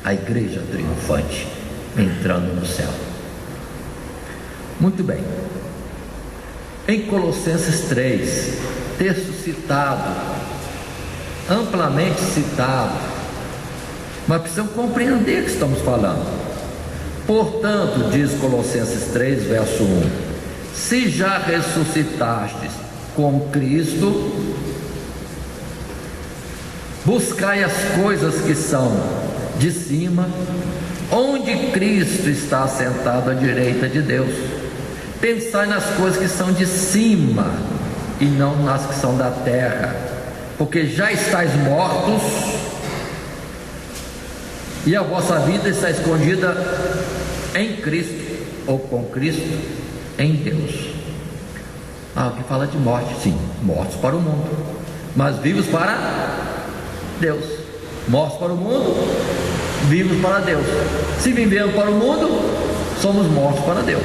A igreja triunfante entrando no céu. Muito bem. Em Colossenses 3, texto citado, amplamente citado, mas precisamos compreender o que estamos falando. Portanto, diz Colossenses 3, verso 1: se já ressuscitastes com Cristo, buscai as coisas que são de cima, onde Cristo está assentado à direita de Deus. Pensai nas coisas que são de cima e não nas que são da terra, porque já estáis mortos e a vossa vida está escondida em Cristo, ou com Cristo em Deus. Aqui fala de morte, sim, mortos para o mundo, mas vivos para Deus. Mortos para o mundo, vivos para Deus. Se vivemos para o mundo, somos mortos para Deus.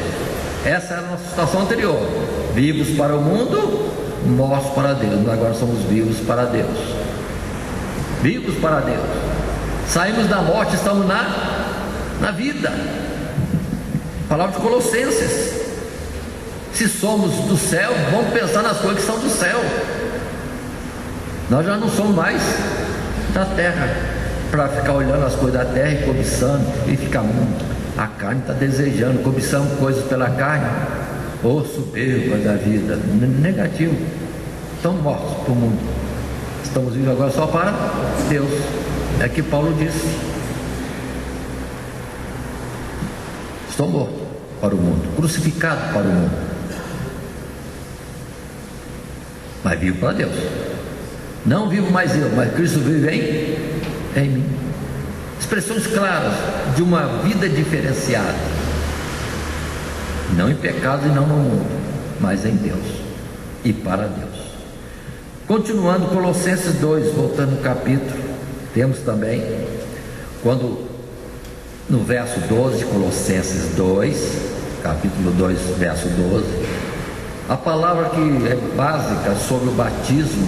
Essa era a nossa situação anterior: vivos para o mundo, mortos para Deus. Mas agora somos vivos para Deus. Vivos para Deus. Saímos da morte, estamos na vida. Palavra de Colossenses. Se somos do céu, vamos pensar nas coisas que são do céu. Nós já não somos mais da terra, para ficar olhando as coisas da terra e cobiçando e ficar A carne está desejando, cobiçando coisas pela carne. Ô soberba da vida, negativo. Estamos mortos para o mundo. Estamos vivos agora só para Deus. É que Paulo disse: estou morto para o mundo, crucificado para o mundo, mas vivo para Deus. Não vivo mais eu, mas Cristo vive em mim. Expressões claras de uma vida diferenciada, não em pecado e não no mundo, mas em Deus e para Deus. Continuando, Colossenses 2, voltando no capítulo, temos também, quando no verso 12, Colossenses 2, capítulo 2, verso 12, a palavra que é básica sobre o batismo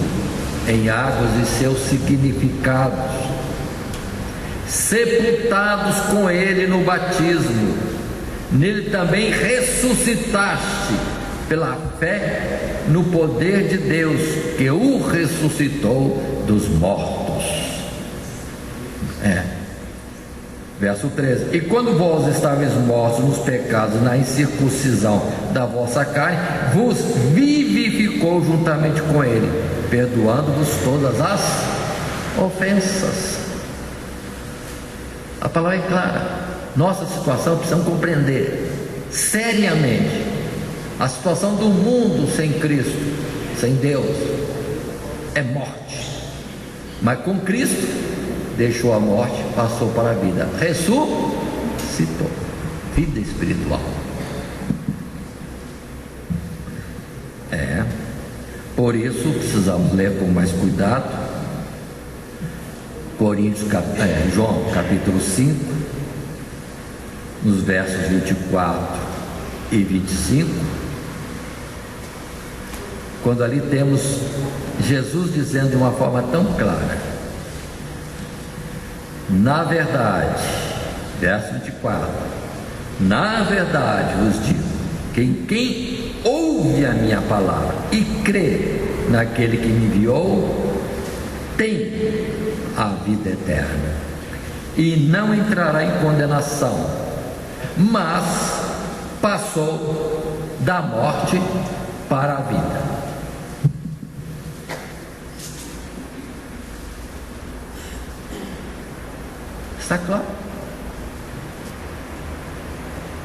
em águas e seus significados. Sepultados com ele no batismo, nele também ressuscitaste pela fé no poder de Deus que o ressuscitou dos mortos. Verso 13: e quando vós estáveis mortos nos pecados, na incircuncisão da vossa carne, vos vivificou juntamente com ele, perdoando-vos todas as ofensas. A palavra é clara. Nossa situação precisamos compreender seriamente. A situação do mundo sem Cristo, sem Deus, é morte. Mas com Cristo, deixou a morte, passou para a vida, ressuscitou, vida espiritual. Por isso precisamos ler com mais cuidado João capítulo 5, nos versos 24 e 25, quando ali temos Jesus dizendo de uma forma tão clara: na verdade, verso 24, na verdade vos digo, quem ouve a minha palavra e crê naquele que me enviou, tem a vida eterna, e não entrará em condenação, mas passou da morte para a vida. Está claro?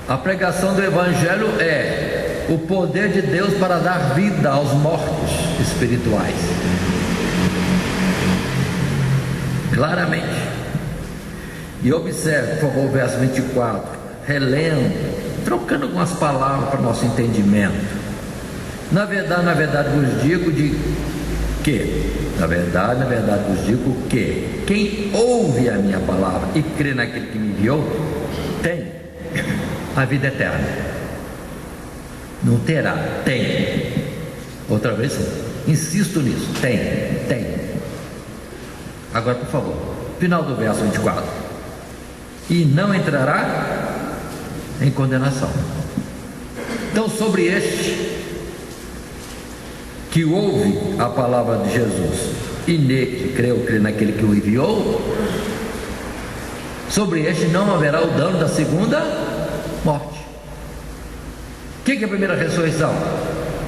A pregação do Evangelho é o poder de Deus para dar vida aos mortos espirituais. Claramente. E observe, por favor, o verso 24, relendo, trocando algumas palavras para o nosso entendimento. Na verdade vos digo que quem ouve a minha palavra e crê naquele que me enviou, tem a vida eterna. Não terá, tem. Outra vez, insisto nisso, tem. Agora, por favor, final do verso 24: e não entrará em condenação. Então, sobre este que ouve a palavra de Jesus e nele crê naquele que o enviou, sobre este não haverá o dano da segunda morte. O que é a primeira ressurreição?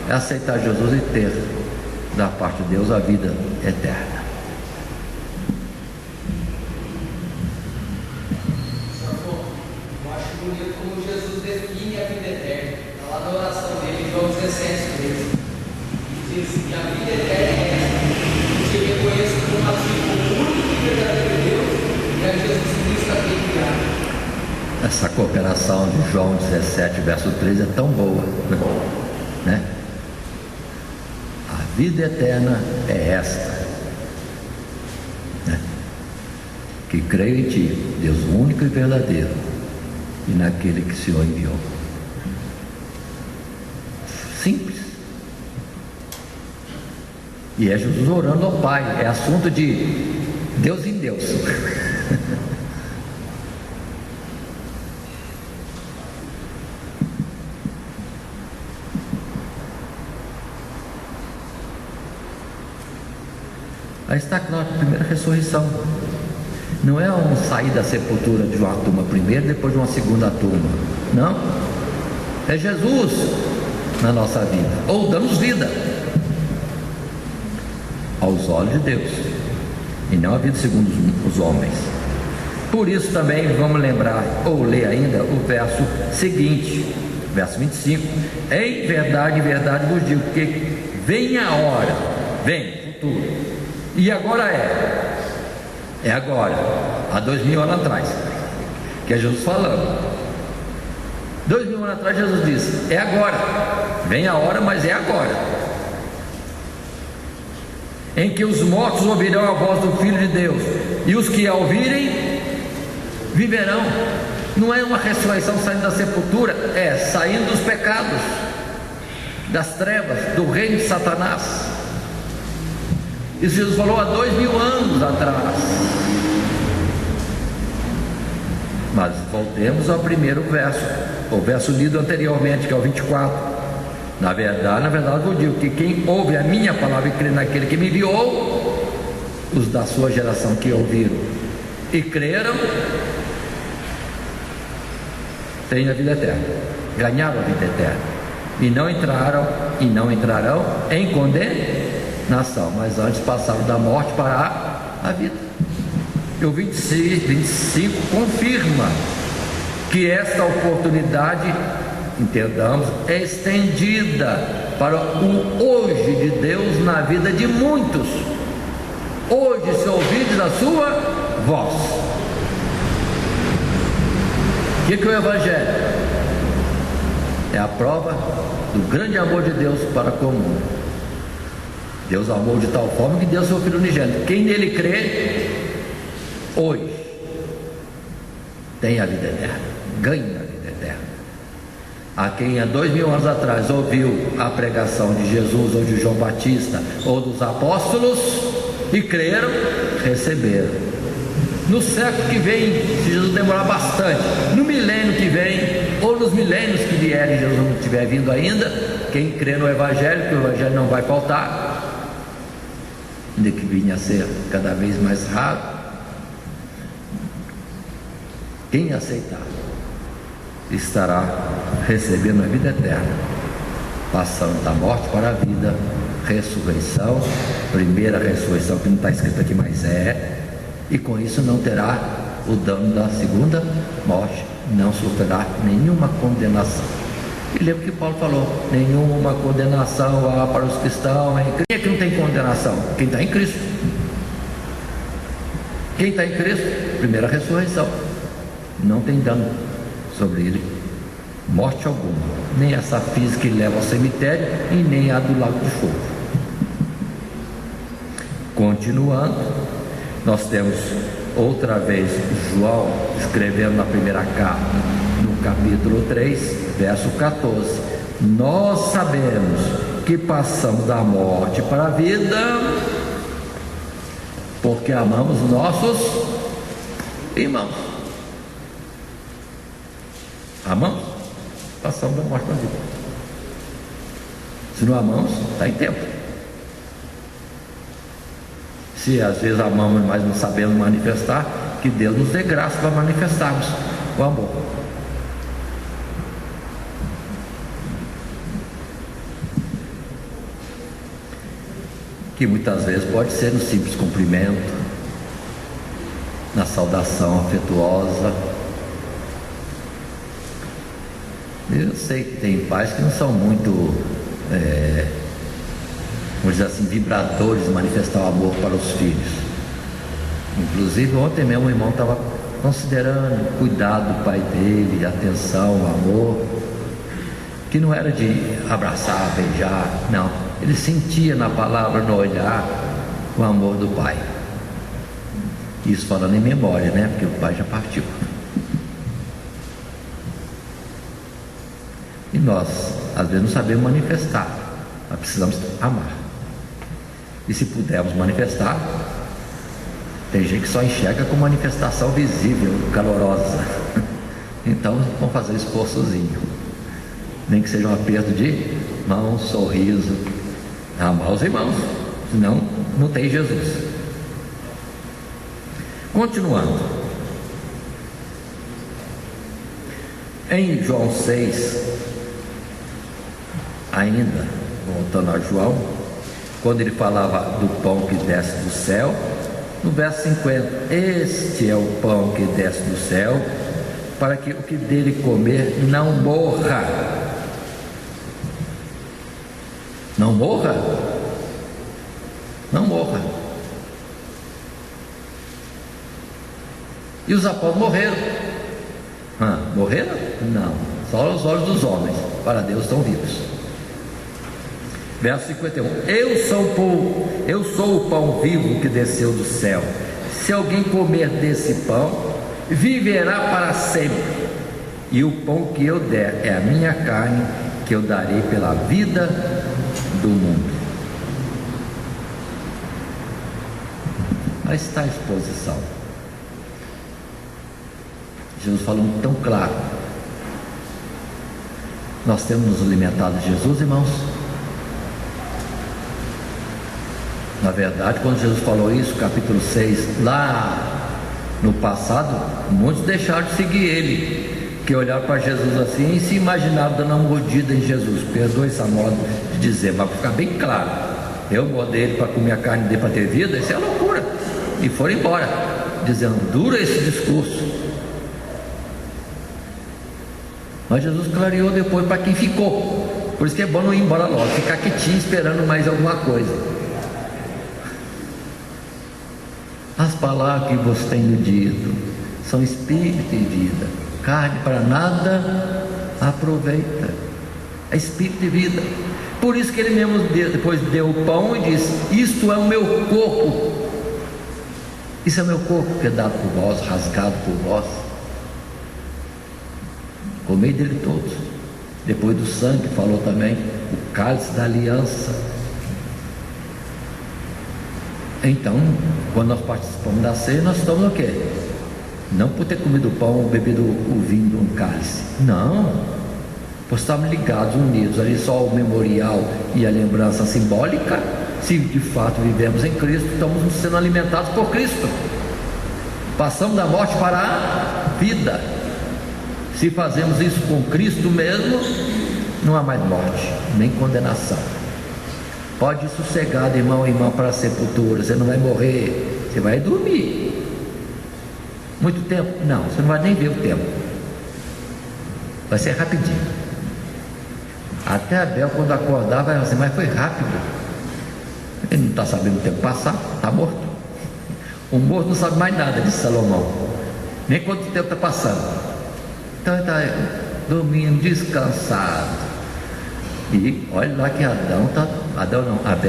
É aceitar Jesus e ter da parte de Deus a vida eterna. Eu acho bonito como Jesus define a vida eterna. Está lá na oração dele, João 17, diz que a vida eterna é essa: que eu reconheço como o único e verdadeiro Deus e a Jesus Cristo a quem enviaram. Essa cooperação de João 17, verso 13 é tão boa, né? A vida eterna é esta, né? Que creio em ti, Deus único e verdadeiro, e naquele que o Senhor enviou. Simples. E é Jesus orando ao Pai, é assunto de Deus em Deus. Aí está claro, a primeira ressurreição. Não é um sair da sepultura de uma turma primeiro, depois de uma segunda turma. Não. É Jesus na nossa vida, ou damos vida aos olhos de Deus, e não a vida segundo os homens. Por isso também vamos lembrar, ou ler ainda o verso seguinte, verso 25: em verdade, vos digo que vem a hora, vem, futuro, e agora é agora, há 2000 anos atrás, que é Jesus falando. 2000 anos atrás Jesus disse: é agora, vem a hora, mas é agora, em que os mortos ouvirão a voz do Filho de Deus, e os que a ouvirem viverão. Não é uma ressurreição saindo da sepultura, é saindo dos pecados, das trevas, do reino de Satanás. Isso Jesus falou há 2000 anos atrás. Mas voltemos ao primeiro verso, o verso lido anteriormente, que é o 24. Na verdade vos digo que quem ouve a minha palavra e crê naquele que me enviou, os da sua geração que ouviram e creram, têm a vida eterna, ganharam a vida eterna, e não entrarão em condenação, mas antes passaram da morte para a vida. E o 25 confirma que esta oportunidade, entendamos, é estendida para o hoje de Deus na vida de muitos. Hoje, se ouvides a sua voz. O que é o Evangelho? É a prova do grande amor de Deus para com o mundo. Deus amou de tal forma que deu seu Filho unigênito. Quem nele crê, hoje, tem a vida eterna, ganha a vida eterna. A quem há 2000 anos atrás ouviu a pregação de Jesus, ou de João Batista, ou dos apóstolos, e creram, receberam. No século que vem, se Jesus demorar bastante, no milênio que vem, ou nos milênios que vierem, Jesus não estiver vindo ainda, quem crê no Evangelho, que o Evangelho não vai faltar, ainda que vinha a ser cada vez mais raro, quem aceitar estará recebendo a vida eterna, passando da morte para a vida, ressurreição, primeira ressurreição, que não está escrito aqui, mas e com isso não terá o dano da segunda morte, não sofrerá nenhuma condenação. E lembra que Paulo falou: nenhuma condenação há para os que estão em Cristo. Quem é que não tem condenação? Quem está em Cristo. Quem está em Cristo, primeira ressurreição, não tem dano sobre ele, morte alguma, nem essa física que leva ao cemitério, e nem a do lago de fogo. Continuando, nós temos outra vez João escrevendo na primeira carta, no capítulo 3, verso 14: nós sabemos que passamos da morte para a vida, porque amamos nossos irmãos. Amamos, passamos da morte para a vida. Se não amamos, está em tempo. Se às vezes amamos, mas não sabemos manifestar, que Deus nos dê graça para manifestarmos o amor. Que muitas vezes pode ser no simples cumprimento, na saudação afetuosa. Eu sei que tem pais que não são muito, vamos dizer assim, vibradores de manifestar o amor para os filhos. Inclusive ontem mesmo o irmão estava considerando o cuidado do pai dele, a atenção, o amor, que não era de abraçar, beijar, não. Ele sentia na palavra, no olhar, o amor do pai. Isso falando em memória, né? Porque o pai já partiu. E nós, às vezes, não sabemos manifestar, mas precisamos amar. E se pudermos manifestar, tem gente que só enxerga com manifestação visível, calorosa. Então, vamos fazer um esforçozinho, nem que seja um aperto de mão, um sorriso, amar os irmãos, senão não tem Jesus. Continuando, em João 6, ainda voltando a João, quando ele falava do pão que desce do céu, no verso 50, este é o pão que desce do céu, para que o que dele comer não morra. Não morra? Não morra. E os apóstolos morreram. Morreram? Não, só os olhos dos homens, para Deus estão vivos. Verso 51, eu sou o pão vivo que desceu do céu. Se alguém comer desse pão, viverá para sempre. E o pão que eu der é a minha carne, que eu darei pela vida do mundo. Aí está a exposição. Jesus falando tão claro. Nós temos nos alimentado de Jesus, irmãos. Na verdade, quando Jesus falou isso, capítulo 6, lá no passado, muitos deixaram de seguir ele, que olharam para Jesus assim e se imaginaram dando uma mordida em Jesus. Perdoe essa moda de dizer, mas para ficar bem claro, eu mordei ele para comer a carne dele para ter vida, isso é loucura. E foram embora, dizendo, dura esse discurso. Mas Jesus clareou depois para quem ficou. Por isso que é bom não ir embora logo, ficar quietinho esperando mais alguma coisa. As palavras que vos tenho dito são espírito e vida. Carne para nada aproveita. É espírito e vida. Por isso que ele mesmo depois deu o pão e disse, isto é o meu corpo. Isso é meu corpo que é dado por vós, rasgado por vós. Comei dele todos. Depois do sangue falou também o cálice da aliança. Então, quando nós participamos da ceia, nós estamos o quê? Não por ter comido o pão ou bebido o vinho de um cálice. Não. Pois estamos ligados, unidos. Ali só o memorial e a lembrança simbólica. Se de fato vivemos em Cristo, estamos sendo alimentados por Cristo. Passamos da morte para a vida. Se fazemos isso com Cristo mesmo, não há mais morte, nem condenação. Pode ir sossegado, irmão e irmã, para a sepultura. Você não vai morrer, você vai dormir. Muito tempo? Não, você não vai nem ver o tempo. Vai ser rapidinho. Até Abel, quando acordar, vai dizer, mas foi rápido. Ele não está sabendo o tempo passar, está morto. O morto não sabe mais nada, disse Salomão, nem quanto tempo está passando. Então ele está dormindo, descansado. E olha lá que Abel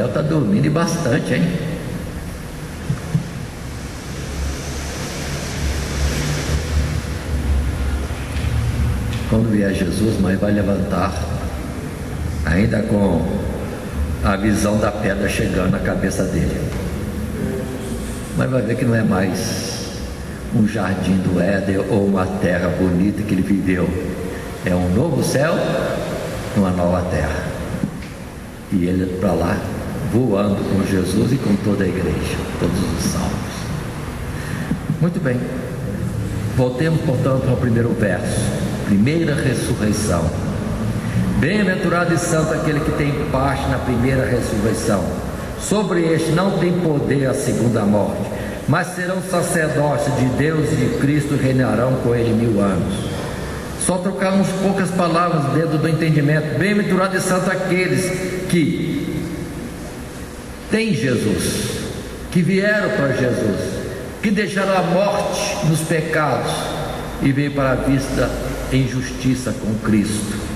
está dormindo e bastante, hein? Quando vier Jesus, mas vai levantar, ainda com a visão da pedra chegando na cabeça dele. Mas vai ver que não é mais um jardim do Éden ou uma terra bonita que ele viveu. É um novo céu, uma nova terra. E ele para lá, voando com Jesus e com toda a igreja, todos os salvos. Muito bem. Voltemos, portanto, ao primeiro verso. Primeira ressurreição. Bem-aventurado e santo aquele que tem parte na primeira ressurreição. Sobre este não tem poder a segunda morte, mas serão sacerdotes de Deus e de Cristo e reinarão com ele 1000 anos. Só trocamos poucas palavras dentro do entendimento. Bem-aventurado e santo aqueles que têm Jesus, que vieram para Jesus, que deixaram a morte nos pecados e veio para a vista em justiça com Cristo.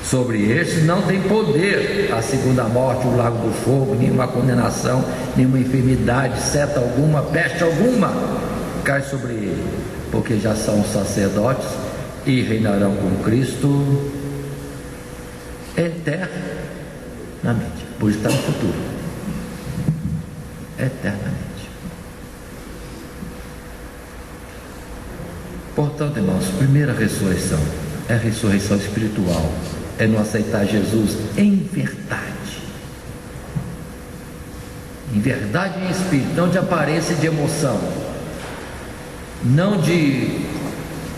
Sobre estes não tem poder a segunda morte, o lago do fogo, nenhuma condenação, nenhuma enfermidade, seta alguma, peste alguma cai sobre ele, porque já são sacerdotes e reinarão com Cristo eternamente. Por isso está no futuro, eternamente. Portanto, irmãos, primeira ressurreição é a ressurreição espiritual, é não aceitar Jesus em verdade e em espírito, não de aparência e de emoção. não de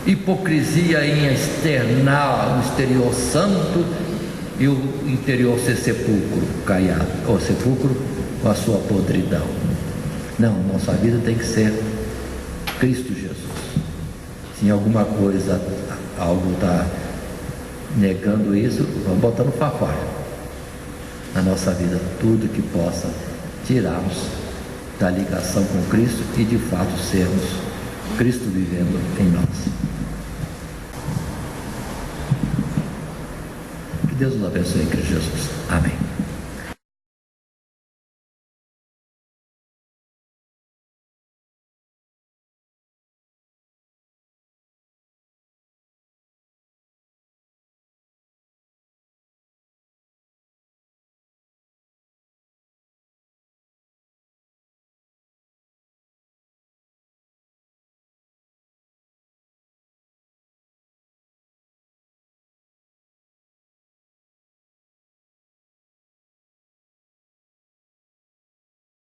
hipocrisia em externar o exterior santo e o interior ser sepulcro caiado, ou sepulcro com a sua podridão. Não, nossa vida tem que ser Cristo Jesus. Se em alguma coisa algo está negando isso, vamos botar no fafá na nossa vida tudo que possa tirarmos da ligação com Cristo e de fato sermos Cristo vivendo em nós. Que Deus nos abençoe em Cristo Jesus. Amém.